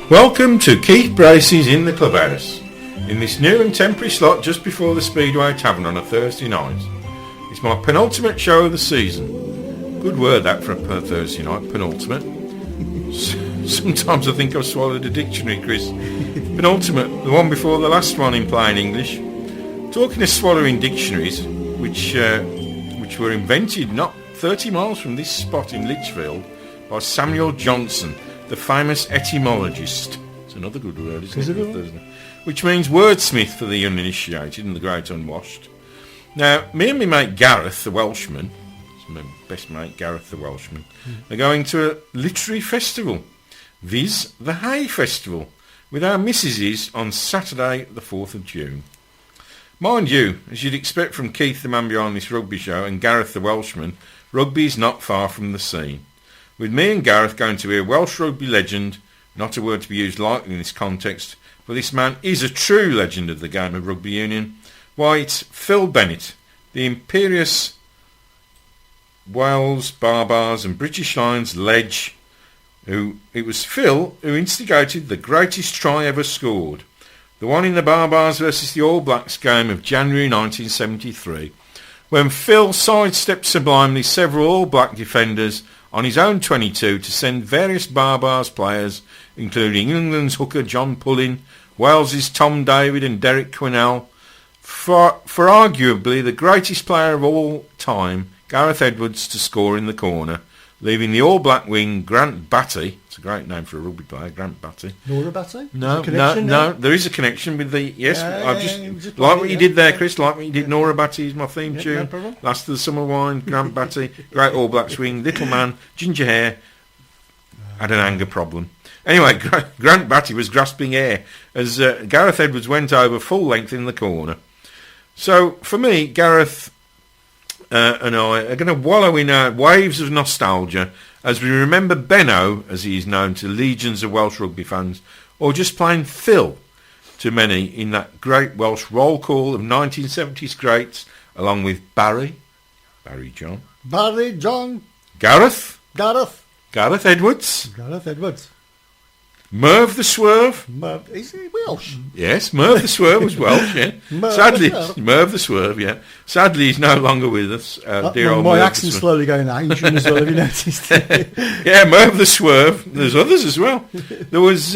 Welcome to Keith Bracey's In the Clubhouse, in this new and temporary slot just before the Speedway Tavern on a Thursday night. It's my penultimate show of the season. Good word that for a Thursday night, penultimate. Sometimes I think I've swallowed a dictionary, Chris. Penultimate, the one before the last one in plain English. Talking of swallowing dictionaries, which were invented not 30 miles from this spot in Lichfield by Samuel Johnson, the famous etymologist. It's another good word, isn't it? Which means wordsmith for the uninitiated and the great unwashed. Now, me and my mate Gareth, the Welshman, it's my best mate Gareth the Welshman, are going to a literary festival, viz. the Hay Festival, with our missuses on Saturday the 4th of June. Mind you, as you'd expect from Keith the man behind this rugby show and Gareth the Welshman, rugby is not far from the scene. With me and Gareth going to hear Welsh rugby legend, not a word to be used lightly in this context, but this man is a true legend of the game of Rugby Union. Why, it's Phil Bennett, the imperious Wales, Barbars and British Lions ledge. It was Phil who instigated the greatest try ever scored, the one in the Barbars versus the All Blacks game of January 1973, when Phil sidestepped sublimely several All Black defenders on his own 22 to send various Barbars players, including England's hooker John Pullin, Wales's Tom David and Derek Quinnell, for arguably the greatest player of all time, Gareth Edwards, to score in the corner, leaving the All Black wing Grant Batty. It's a great name for a rugby player, Grant Batty. Nora Batty? No, there is a connection with the... Yes, like what you did there, Chris, like what you did. Nora Batty is my theme tune. No, Last of the Summer Wine, Grant Batty, great All Black swing, little man, ginger hair, had an anger problem. Anyway, Grant Batty was grasping air as Gareth Edwards went over full length in the corner. So, for me, Gareth and I are going to wallow in waves of nostalgia as we remember Benno, as he is known to legions of Welsh rugby fans, or just plain Phil to many, in that great Welsh roll call of 1970s greats, along with Barry John, Gareth Edwards, Merv the Swerve. Is he Welsh? Yes, Merv the Swerve was Welsh, yeah. Sadly, Merv the Swerve, yeah. Sadly, he's no longer with us. Dear old my Merv accent's slowly going Asian as well, have you noticed? Yeah, Merv the Swerve. There's others as well. There was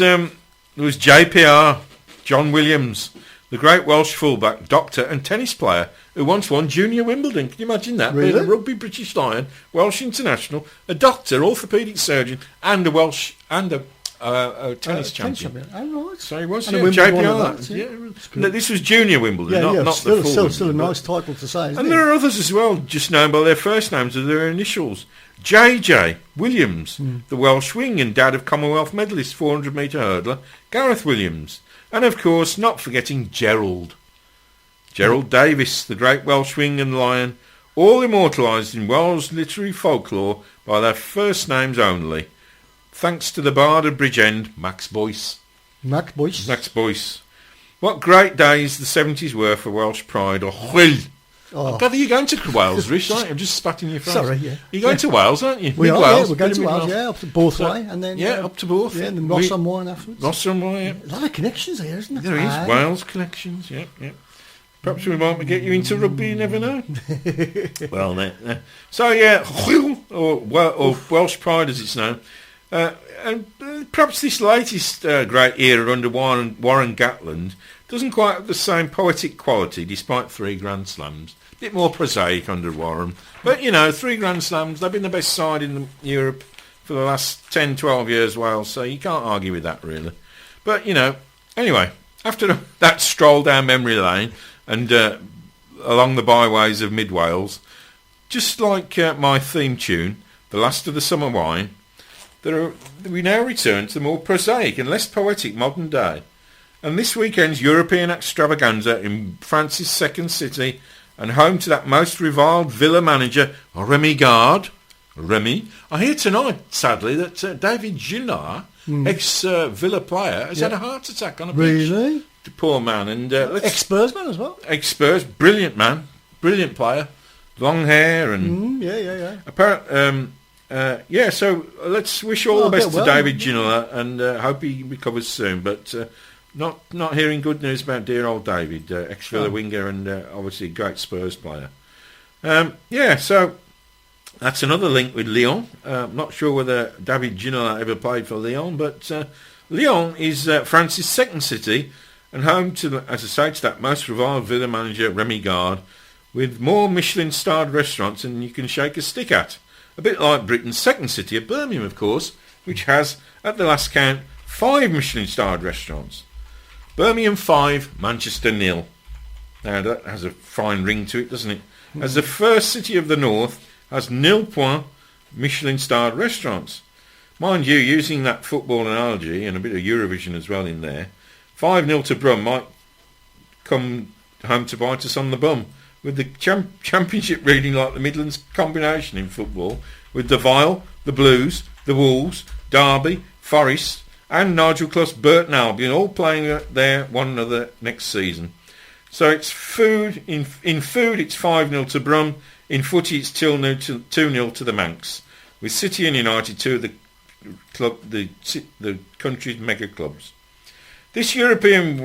JPR, John Williams, the great Welsh fullback, doctor and tennis player who once won Junior Wimbledon. Can you imagine that? Really? Being a rugby British Lion, Welsh international, a doctor, orthopaedic surgeon, and a tennis champion. Oh, right. So he was, and JPR. This was Junior Wimbledon, not still, the full still a nice title to say, isn't and it? there are others as well, just known by their first names or their initials. JJ Williams, the Welsh wing and dad of Commonwealth medalist 400-metre hurdler Gareth Williams. And of course, not forgetting Gerald Davis, the great Welsh wing and lion, all immortalised in Welsh literary folklore by their first names only, thanks to the bard of Bridgend, Max Boyce. What great days the 70s were for Welsh pride, or Chwyl. I gather you're going to Wales, Rich, aren't you? I'm just spatting your face. Sorry, yeah. You're going to Wales, aren't you? We are, Wales. we're going to Wales, up to Borthway, and then... up to Borth. Yeah, and then Ross on Wine afterwards. Ross on Wine, A lot of connections here, isn't there? There is, Wales connections, yeah. Perhaps we might get you into rugby, you never know. Well, so, yeah, Chwyl, or Welsh pride as it's known. And perhaps this latest great era under Warren Gatland doesn't quite have the same poetic quality despite 3 Grand Slams. A bit more prosaic under Warren. But, 3 Grand Slams, they've been the best side in Europe for the last 10, 12 years, Wales, so you can't argue with that, really. But, anyway, after that stroll down memory lane and along the byways of mid-Wales, just like my theme tune, The Last of the Summer Wine, we now return to the more prosaic and less poetic modern day. And this weekend's European extravaganza in France's second city and home to that most reviled Villa manager, Rémi Garde, Remy. I hear tonight, sadly, that David Ginola, ex-Villa player, has had a heart attack on a beach. Really? The poor man. And Ex-Spurs man as well. Ex-Spurs, brilliant man, brilliant player, long hair and Yeah. so let's wish all the best to well. David Ginola and hope he recovers soon. But not hearing good news about dear old David, ex-Villa winger and obviously a great Spurs player. So that's another link with Lyon. Not sure whether David Ginola ever played for Lyon, but Lyon is France's second city and home to, as I say, to that most reviled Villa manager Remy Gard, with more Michelin-starred restaurants than you can shake a stick at. A bit like Britain's second city of Birmingham, of course, which has, at the last count, 5 Michelin-starred restaurants. Birmingham 5, Manchester 0. Now that has a fine ring to it, doesn't it? As the first city of the north, has 0 point Michelin-starred restaurants. Mind you, using that football analogy and a bit of Eurovision as well in there, 5-0 to Brum might come home to bite us on the bum, with the championship reading like the Midlands combination in football, with the Vile, the Blues, the Wolves, Derby, Forest and Nigel Clough's Burton Albion all playing there one another next season. So it's food. In food it's 5-0 to Brum. In footy it's 2-0 to the Manx, with City and United two of the country's mega clubs. This European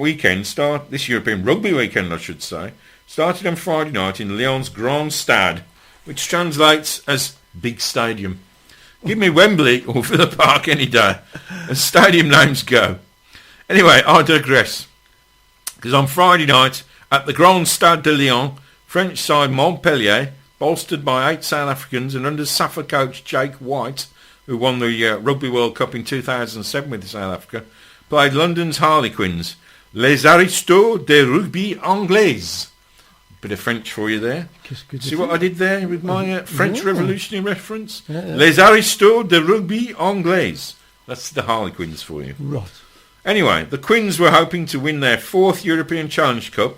rugby weekend, I should say, started on Friday night in Lyon's Grand Stade, which translates as Big Stadium. Give me Wembley or Villa Park any day, as stadium names go. Anyway, I digress, because on Friday night at the Grand Stade de Lyon, French side Montpellier, bolstered by 8 South Africans and under SAFA coach Jake White, who won the Rugby World Cup in 2007 with South Africa, played London's Harlequins, Les Aristos de Rugby Anglais. Bit of French for you there. See what I did there with my French Revolutionary reference? Yeah. Les Aristos de Rugby Anglais. That's the Harlequins for you. Right. Anyway, the Quins were hoping to win their 4th European Challenge Cup,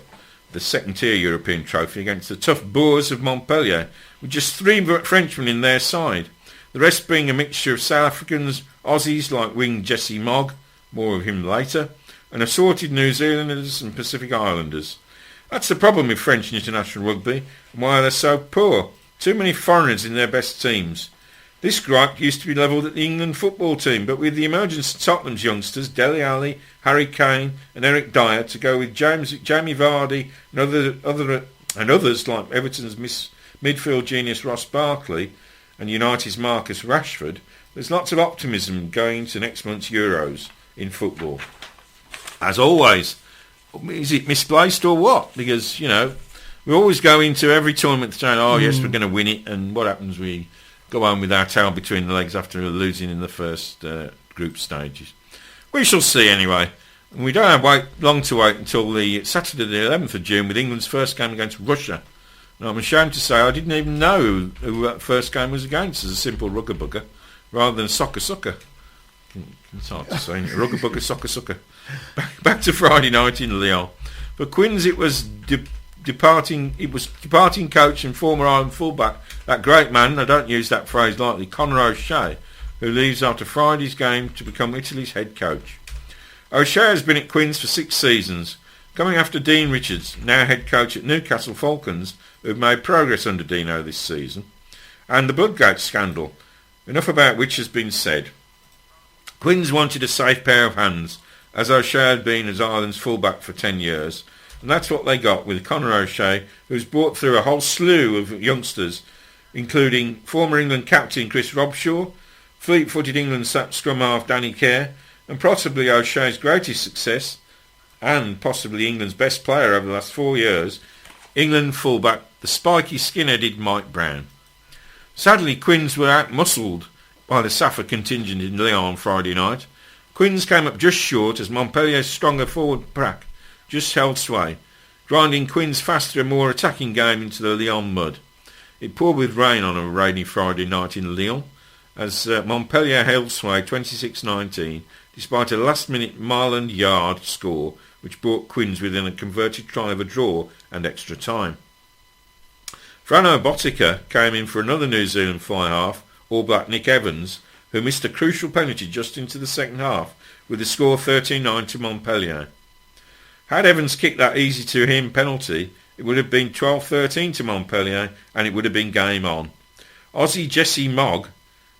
the second-tier European trophy, against the tough Boers of Montpellier, with just 3 Frenchmen in their side. The rest being a mixture of South Africans, Aussies like wing Jesse Mogg, more of him later, and assorted New Zealanders and Pacific Islanders. That's the problem with French international rugby, and why they're so poor. Too many foreigners in their best teams. This gripe used to be levelled at the England football team, but with the emergence of Tottenham's youngsters, Dele Alli, Harry Kane and Eric Dyer, to go with Jamie Vardy and others like Everton's midfield genius Ross Barkley and United's Marcus Rashford, there's lots of optimism going into next month's Euros in football. As always, is it misplaced or what? Because, we always go into every tournament saying, yes, we're going to win it, and what happens? We go home with our tail between the legs after losing in the first group stages. We shall see anyway. And we don't have long to wait until the Saturday the 11th of June with England's first game against Russia. And I'm ashamed to say I didn't even know who that first game was against as a simple rugger bugger rather than soccer. It's hard to say. Rugger bugger, soccer. Back to Friday night in Lyon. For Quins it was departing coach and former Ireland fullback, that great man, I don't use that phrase lightly, Conor O'Shea, who leaves after Friday's game to become Italy's head coach. O'Shea has been at Quins for 6 seasons, coming after Dean Richards, now head coach at Newcastle Falcons, who've made progress under Dino this season, and the Bloodgate scandal, enough about which has been said. Quins wanted a safe pair of hands, as O'Shea had been as Ireland's fullback for 10 years, and that's what they got with Conor O'Shea, who's brought through a whole slew of youngsters, including former England captain Chris Robshaw, fleet-footed England scrum half Danny Kerr, and possibly O'Shea's greatest success, and possibly England's best player over the last 4 years, England fullback, the spiky skin-headed Mike Brown. Sadly, Quins were out-muscled by the SAFA contingent in Lyon on Friday night. Quins came up just short as Montpellier's stronger forward pack just held sway, grinding Quins' faster and more attacking game into the Lyon mud. It poured with rain on a rainy Friday night in Lyon as Montpellier held sway 26-19 despite a last-minute mile and yard score which brought Quins within a converted try of a draw and extra time. Frano Botica came in for another New Zealand fly half, All Black Nick Evans, who missed a crucial penalty just into the second half, with the score 13-9 to Montpellier. Had Evans kicked that easy to him penalty, it would have been 12-13 to Montpellier, and it would have been game on. Aussie Jesse Mogg,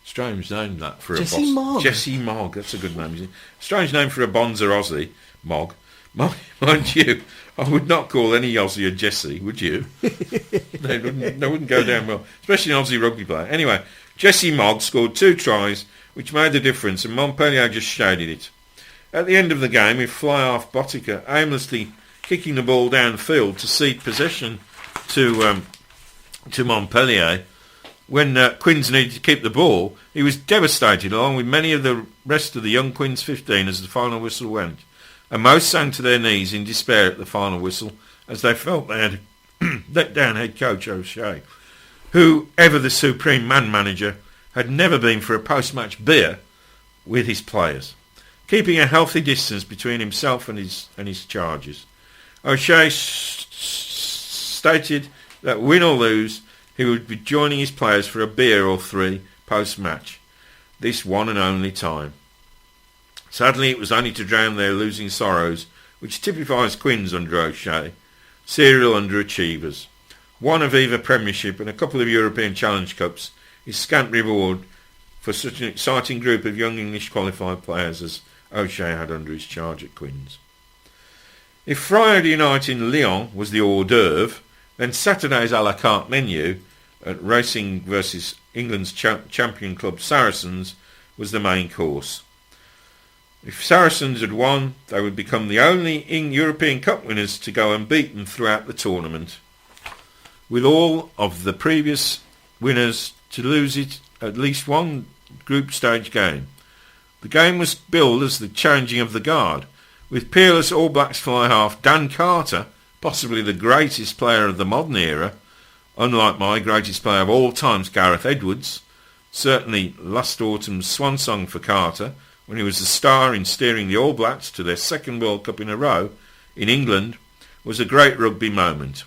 strange name that for Jesse a boss. Mogg. Jesse Mogg, that's a good name, isn't it? Strange name for a Bonzer Aussie, Mogg. Mind you, I would not call any Aussie a Jesse, would you? They wouldn't go down well, especially an Aussie rugby player. Anyway, Jesse Mogg scored 2 tries, which made the difference, and Montpellier just shaded it. At the end of the game, with fly-half Botica aimlessly kicking the ball downfield to cede possession to Montpellier, when Quins needed to keep the ball, he was devastated, along with many of the rest of the young Quins 15 as the final whistle went. And most sank to their knees in despair at the final whistle, as they felt they had let down head coach O'Shea, who, ever the supreme man-manager, had never been for a post-match beer with his players, keeping a healthy distance between himself and his charges. O'Shea stated that win or lose, he would be joining his players for a beer or 3 post-match, this one and only time. Sadly, it was only to drown their losing sorrows, which typifies Quins under O'Shea, serial underachievers. One Aviva Premiership and a couple of European Challenge Cups is scant reward for such an exciting group of young English qualified players as O'Shea had under his charge at Quins. If Friday night in Lyon was the hors d'oeuvre, then Saturday's a la carte menu at Racing versus England's champion club Saracens was the main course. If Saracens had won, they would become the only European Cup winners to go unbeaten throughout the tournament, with all of the previous winners to lose it at least one group stage game. The game was billed as the changing of the guard, with peerless All Blacks fly-half Dan Carter, possibly the greatest player of the modern era, unlike my greatest player of all times, Gareth Edwards, certainly last autumn's swan song for Carter, when he was the star in steering the All Blacks to their second World Cup in a row in England, was a great rugby moment.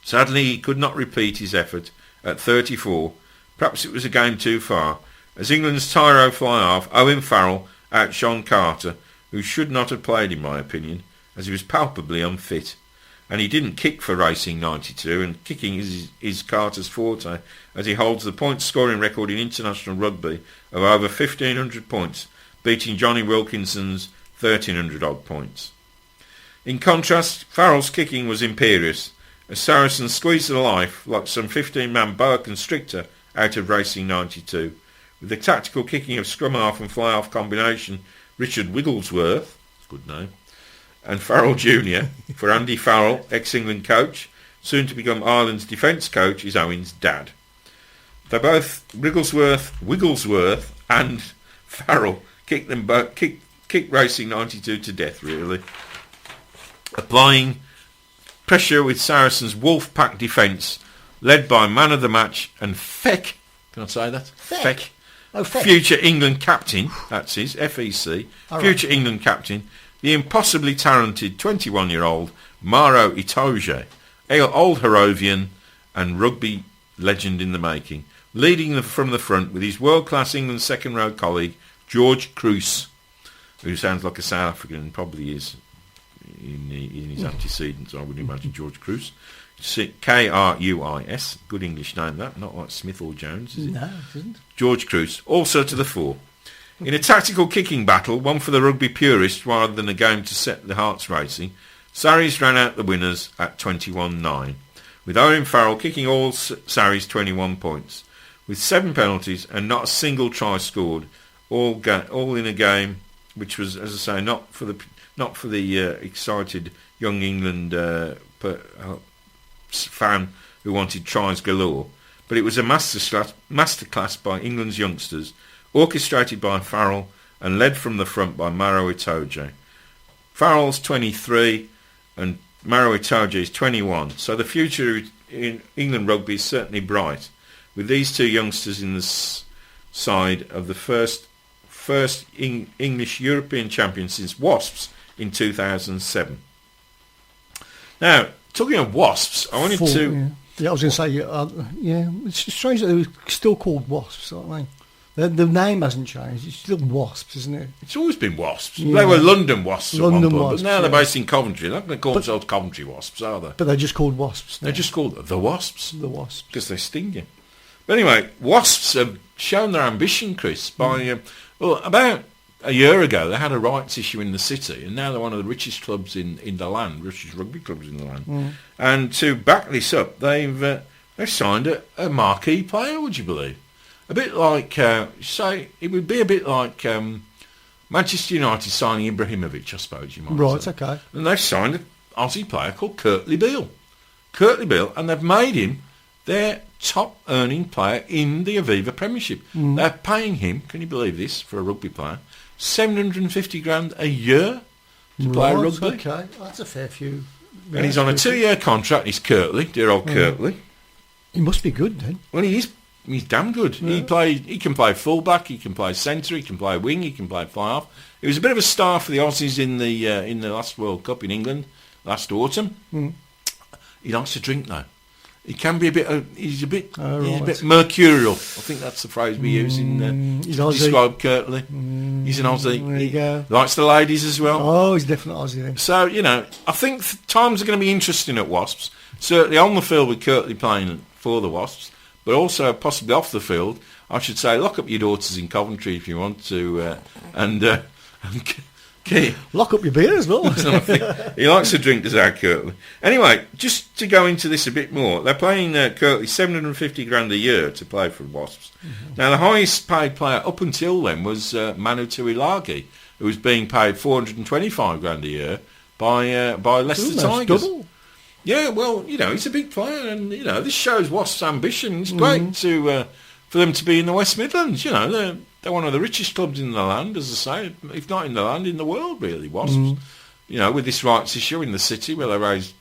Sadly, he could not repeat his effort at 34. Perhaps it was a game too far, as England's tyro fly-half Owen Farrell outshone Carter, who should not have played in my opinion, as he was palpably unfit. And he didn't kick for Racing 92, and kicking is Carter's forte, as he holds the point scoring record in international rugby of over 1,500 points, beating Johnny Wilkinson's 1,300 odd points. In contrast, Farrell's kicking was imperious, as Saracens squeezed the life like some 15-man boa constrictor out of Racing 92, with the tactical kicking of scrum half and fly half combination Richard Wigglesworth, good name, and Farrell Jr. for Andy Farrell, ex-England coach, soon to become Ireland's defence coach, is Owen's dad. They both, Wigglesworth and Farrell, kicked Racing 92 to death, really, applying pressure with Saracens' Wolfpack defence, led by man of the match and Feck. Can I say that? Feck. Oh, Feck. Future England captain, that's his, FEC, all future right. England captain, the impossibly talented 21-year-old Maro Itoje, old Harrovian and rugby legend in the making, leading them from the front with his world-class England second-row colleague George Kruis, who sounds like a South African and probably is in his antecedents, I would imagine, George Kruis. Kruis, good English name that, not like Smith or Jones, is it? No, it isn't. George Kruis, also to the fore. In a tactical kicking battle, one for the rugby purists rather than a game to set the hearts racing, Sarries ran out the winners at 21-9, with Owen Farrell kicking all Sarries 21 points, with 7 penalties and not a single try scored, all in a game which was, as I say, not for the excited young England fan who wanted tries galore, but it was a masterclass by England's youngsters, orchestrated by Farrell and led from the front by Maro Itoje. Farrell's 23 and Maro Itoje is 21, so the future in England rugby is certainly bright, with these two youngsters in the side of the first English European champion since Wasps in 2007. Now, talking of Wasps, I wanted to Yeah, I was going to say, it's strange that they were still called Wasps, aren't they? The name hasn't changed. It's still Wasps, isn't it? It's always been Wasps. Yeah. They were London Wasps at one point, Wasps, but now they're based in Coventry. They're not going to call themselves Coventry Wasps, are they? But they're just called Wasps now. They're just called the Wasps. The Wasps. Because they sting you. But anyway, Wasps have shown their ambition, Chris, by... about a year ago, they had a rights issue in the city, and now they're one of the richest clubs in the land, richest rugby clubs in the land. And to back this up, they've signed a marquee player, would you believe? A bit like, it would be a bit like Manchester United signing Ibrahimovic, I suppose you might say. Right, okay. And they've signed an Aussie player called Curtly Beale. And they've made him their top earning player in the Aviva Premiership. They're paying him, can you believe this, for a rugby player, 750 grand a year to play rugby. Okay, that's a fair few. And he's on a 2-year contract. He's Curtly, dear old Curtly. He must be good then. Well, he is. He's damn good. Yeah. He can play fullback. He can play centre. He can play wing. He can play fly-half. He was a bit of a star for the Aussies in the last World Cup in England last autumn. He likes to drink though. He can be a bit. He's a bit mercurial. I think that's the phrase we use to describe Curtly. He's an Aussie. There you go. Likes the ladies as well. Oh, he's definitely Aussie then. So I think times are going to be interesting at Wasps. Certainly on the field with Curtly playing for the Wasps, but also possibly off the field. I should say, lock up your daughters in Coventry if you want to, lock up your beer as well. He likes to drink, does our Curtly. Anyway, just to go into this a bit more, they're paying Curtly 750 grand a year to play for Wasps. Now, the highest paid player up until then was Manu Tuilagi, who was being paid 425 grand a year by Leicester Tigers. Double. Yeah, well, he's a big player, and this shows Wasps' ambition. It's great for them to be in the West Midlands. They're one of the richest clubs in the land, as I say, if not in the land, in the world, really. Wasps, with this rights issue in the city where they raised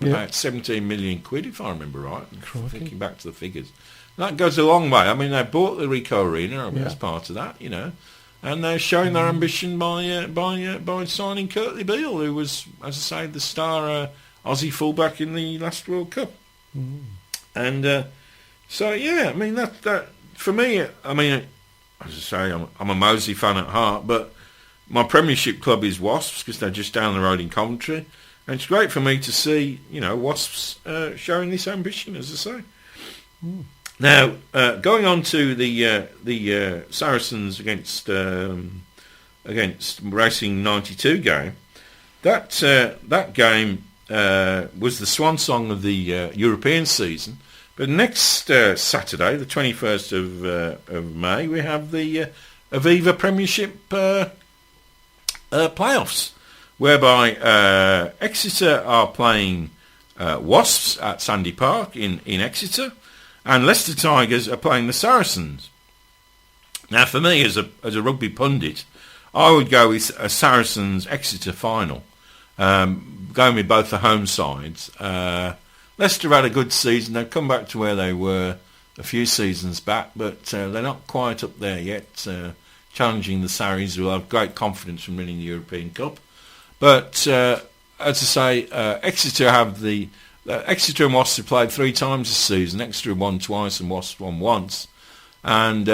about 17 million quid, if I remember right. Thinking back to the figures, that goes a long way. I mean, they bought the Ricoh Arena as part of that, and they're showing their ambition by signing Curtly Beale, who was, as I say, the star Aussie fullback in the last World Cup. And so I mean that for me, I mean, as I say, I'm a Moseley fan at heart, but my Premiership club is Wasps because they're just down the road in Coventry, and it's great for me to see Wasps showing this ambition, as I say. Now, going on to the Saracens against Racing 92 game, that game was the swan song of the European season. But next Saturday, the 21st of May, we have the Aviva Premiership playoffs, whereby Exeter are playing Wasps at Sandy Park in Exeter, and Leicester Tigers are playing the Saracens. Now, for me, as a rugby pundit, I would go with a Saracens-Exeter final, going with both the home sides. Leicester had a good season. They've come back to where they were a few seasons back, but they're not quite up there yet, challenging the Sarries, who have great confidence from winning the European Cup. But, as I say, Exeter Exeter and Wasps have played 3 times this season. Exeter have won twice and Wasps won once. And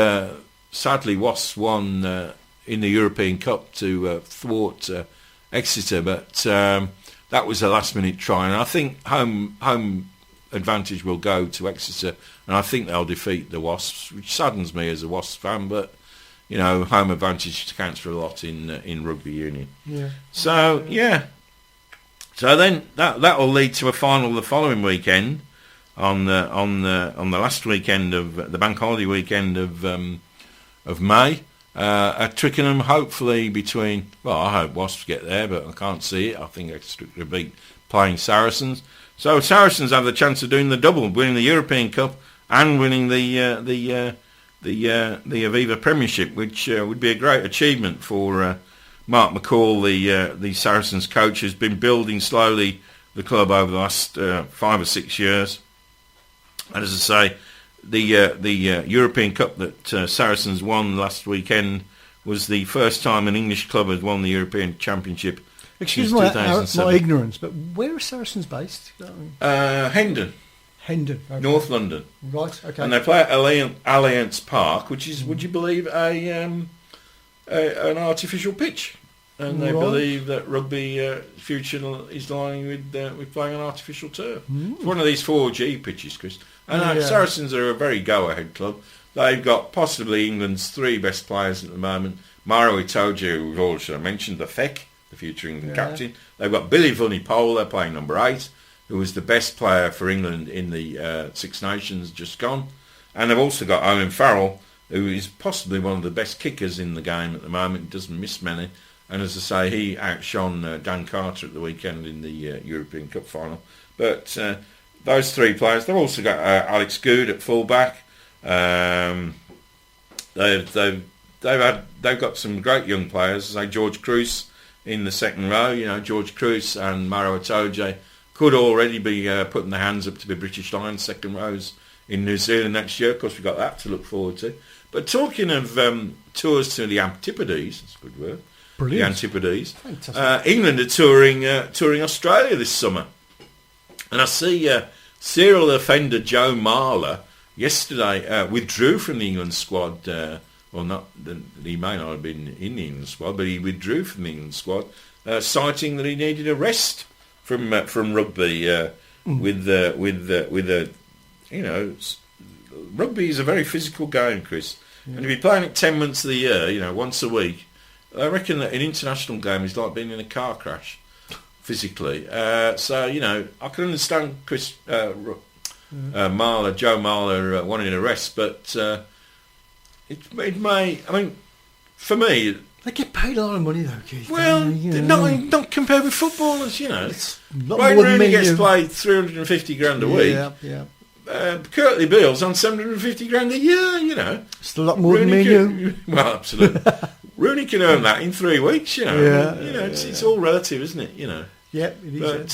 sadly, Wasps won in the European Cup to thwart Exeter, but that was a last-minute try, and I think home advantage will go to Exeter, and I think they'll defeat the Wasps, which saddens me as a Wasps fan, but home advantage counts for a lot in Rugby Union. So then that'll lead to a final the following weekend on the last weekend of the bank holiday weekend of May. At Twickenham, hopefully I hope Wasps get there, but I can't see it. I think Exeter will be playing Saracens. So Saracens have the chance of doing the double, winning the European Cup and winning the Aviva Premiership, which would be a great achievement for Mark McCall, the Saracens coach, who's been building slowly the club over the last 5 or 6 years. And as I say, the European Cup that Saracens won last weekend was the first time an English club had won the European Championship. Excuse my ignorance, but where are Saracens based? Hendon. Hendon. Okay. North London. Right, okay. And they play at Allianz Park, which is, would you believe, an artificial pitch. And they believe that rugby future is lying with playing on artificial turf. It's one of these 4G pitches, Chris. And Saracens are a very go-ahead club. They've got possibly England's 3 best players at the moment. Maro Itoje, who we've also mentioned, the Feck, the future England captain. They've got Billy Vunipola, they're playing number 8, who was the best player for England in the Six Nations just gone. And they've also got Owen Farrell, who is possibly one of the best kickers in the game at the moment, doesn't miss many. And as I say, he outshone Dan Carter at the weekend in the European Cup final. But those 3 players, they've also got Alex Good at fullback. They've got some great young players, say George Cruz in the second row. You know, George Cruz and Maro Itoje could already be putting their hands up to be British Lions second rows in New Zealand next year. Of course, we've got that to look forward to. But talking of tours to the Antipodes, that's a good word. Brilliant. The Antipodes. England are touring Australia this summer. And I see serial offender Joe Marler yesterday withdrew from the England squad. He may not have been in the England squad, but he withdrew from the England squad, citing that he needed a rest from rugby. Rugby is a very physical game, Chris. Yeah. And if you're playing it 10 months of the year, once a week, I reckon that an international game is like being in a car crash, physically. I can understand Chris Marler, Joe Marler, wanting a rest, but it may. I mean, for me, they get paid a lot of money, though, Keith. Well, not compared with footballers, It's Wayne Rooney gets paid 350 grand a week. Yeah. Curtly Beale's on 750 grand a year, It's a lot more than me and you. Well, absolutely. Rooney can earn that in 3 weeks, It's all relative, isn't it, Yeah, it is. But,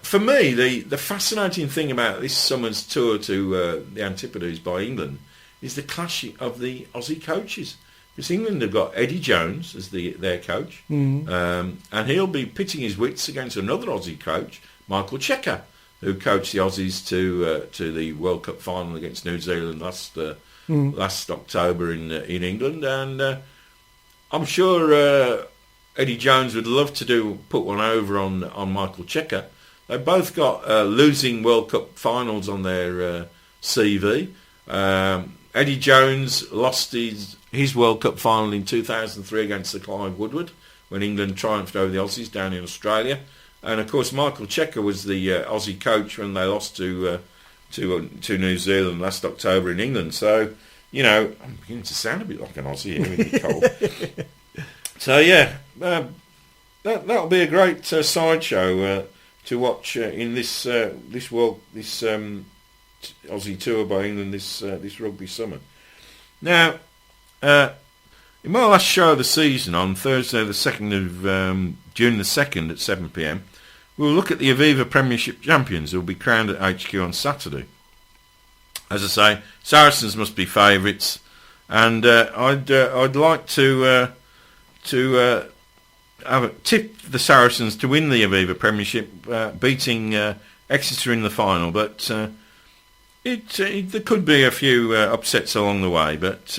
for me, the fascinating thing about this summer's tour to the Antipodes by England is the clash of the Aussie coaches. Because England have got Eddie Jones as their coach, and he'll be pitting his wits against another Aussie coach, Michael Checker, who coached the Aussies to the World Cup final against New Zealand last October in England. And I'm sure Eddie Jones would love to put one over on Michael Checker. They both got losing World Cup finals on their CV. Eddie Jones lost his World Cup final in 2003 against the Clive Woodward when England triumphed over the Aussies down in Australia. And of course, Michael Checker was the Aussie coach when they lost to New Zealand last October in England. So, I'm beginning to sound a bit like an Aussie here in the cold. So that'll be a great sideshow to watch in this Aussie tour by England this rugby summer. Now, in my last show of the season on Thursday, the 2nd of June the 2nd at 7 p.m, we'll look at the Aviva Premiership champions who will be crowned at HQ on Saturday. As I say, Saracens must be favourites, and I'd like to tip the Saracens to win the Aviva Premiership, beating Exeter in the final. But there could be a few upsets along the way. But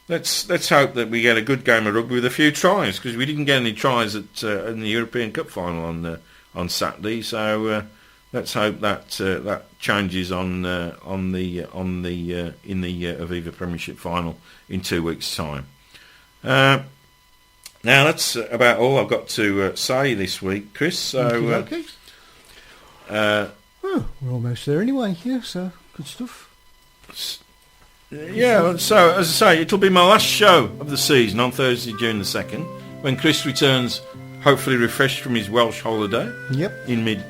let's hope that we get a good game of rugby with a few tries, because we didn't get any tries in the European Cup final on Saturday. So let's hope that changes in the Aviva Premiership final in 2 weeks' time. Now that's about all I've got to say this week, Chris. So okay. We're almost there anyway. Yeah, so good stuff. Yeah, so as I say, it'll be my last show of the season on Thursday, June the 2nd, when Chris returns, hopefully refreshed from his Welsh holiday. Yep. In mid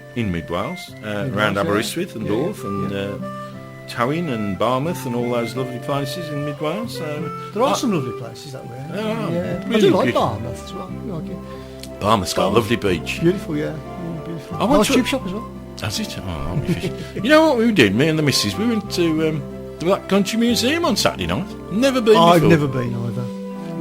Wales, around Aberystwyth and Dorth and Tywyn and Barmouth and all those lovely places in mid Wales. So there are some lovely places that way. Yeah, really I do like Barmouth as well. Like it. Barmouth's got a lovely beach. Beautiful, yeah. Beautiful. I went to tube shop as well. That's it. You know what we did? Me and the missus, we went to the Black Country Museum on Saturday night. Never been before. I've never been either.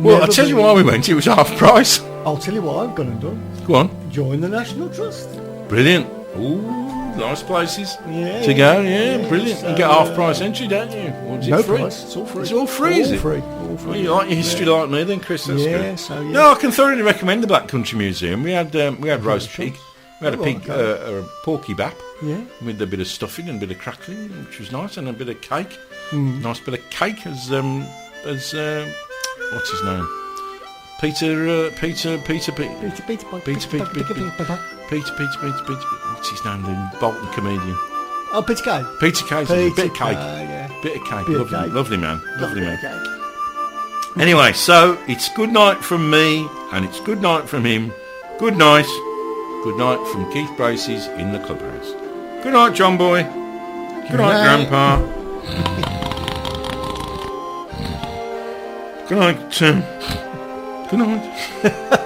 Well, I'll tell you why we went. It was half price. I'll tell you what I've gone and done. Go on. Join the National Trust. Brilliant. Ooh. Nice places Yeah, to go. Yeah, yeah, brilliant. so, you get half price entry, don't you? Or is it No free? price. It's all free. It's all free, is All it? free. All free. Well, you like your history like me then, Chris? That's Yeah, good. so, yeah. No, I can thoroughly recommend the Black Country Museum. We had roast pig. We had a Oh, pig, okay. a porky bap Yeah. with a bit of stuffing and a bit of crackling, which was nice, and a bit of cake. Mm. Nice bit of cake as what's his name? Peter. Peter. What's his name? The Bolton comedian. Oh, Peter Kay. Peter Kay. Bit of cake. Yeah. Bit of cake. Bit of Lovely, cake. lovely man. Lovely man. Cake. Anyway, so it's good night from me, and it's good night from him. Good night. Good night from Keith Bracey's in the Clubhouse. Good night, John Boy. Good night, Grandpa. Good night, Tim. Good night.